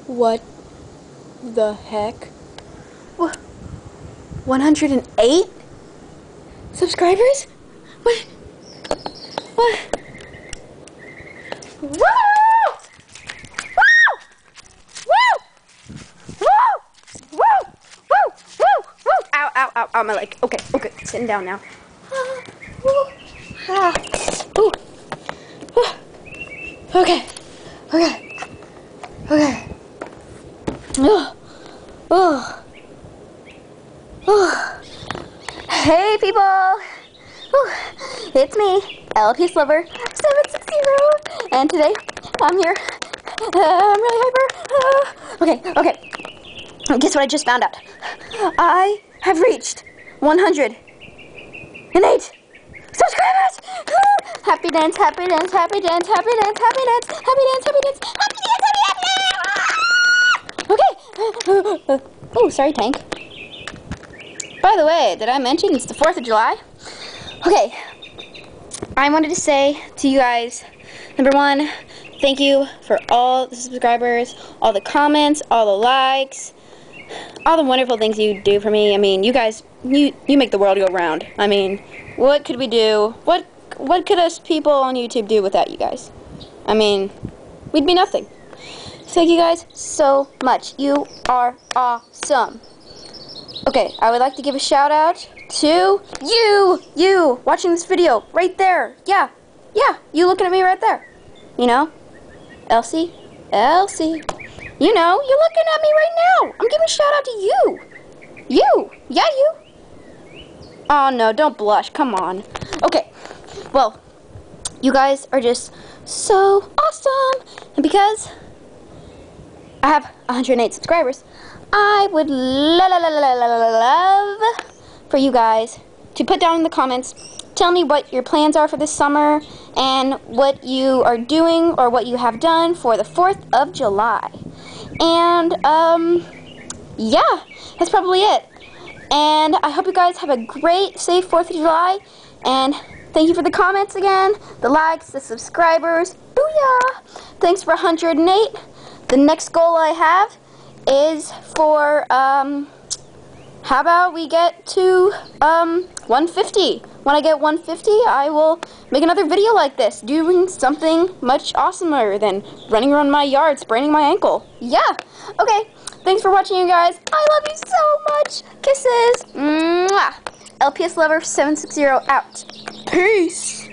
What the heck? 108 subscribers? What? Woo! Woo! Woo! Woo! Woo! Woo! Woo! Ow, ow, ow, ow, my leg. Okay, sitting down now. Ooh. Okay. Hey people! It's me, LPS Lover 760, and today I'm here. I'm really hyper. Okay. Guess what I just found out? I have reached 108 subscribers! Happy dance, happy dance, happy dance, happy dance, happy dance, happy dance, happy dance, happy dance, happy dance! Okay. Oh, sorry, Tank. By the way, did I mention it's the 4th of July? Okay. I wanted to say to you guys, number one, thank you for all the subscribers, all the comments, all the likes, all the wonderful things you do for me. I mean, you guys, you make the world go round. I mean, what could we do? What could us people on YouTube do without you guys? I mean, we'd be nothing. Thank you guys so much. You are awesome. Okay, I would like to give a shout out to you watching this video right there. Yeah, you looking at me right there. You know, Elsie, you know, you're looking at me right now. I'm giving a shout out to you. You. Oh no, don't blush, come on. Okay, well, you guys are just so awesome. And because I have 108 subscribers, I would love for you guys to put down in the comments, tell me what your plans are for this summer and what you are doing or what you have done for the 4th of July. And, yeah, that's probably it. And I hope you guys have a great, safe 4th of July. And thank you for the comments again, the likes, the subscribers. Booyah! Thanks for 108. The next goal I have is for, how about we get to 150. When I get 150, I will make another video like this, doing something much awesomer than running around my yard spraining my ankle. Yeah. Okay. Thanks for watching, you guys. I love you so much. Kisses. Mwah. LPS Lover 760 out. Peace.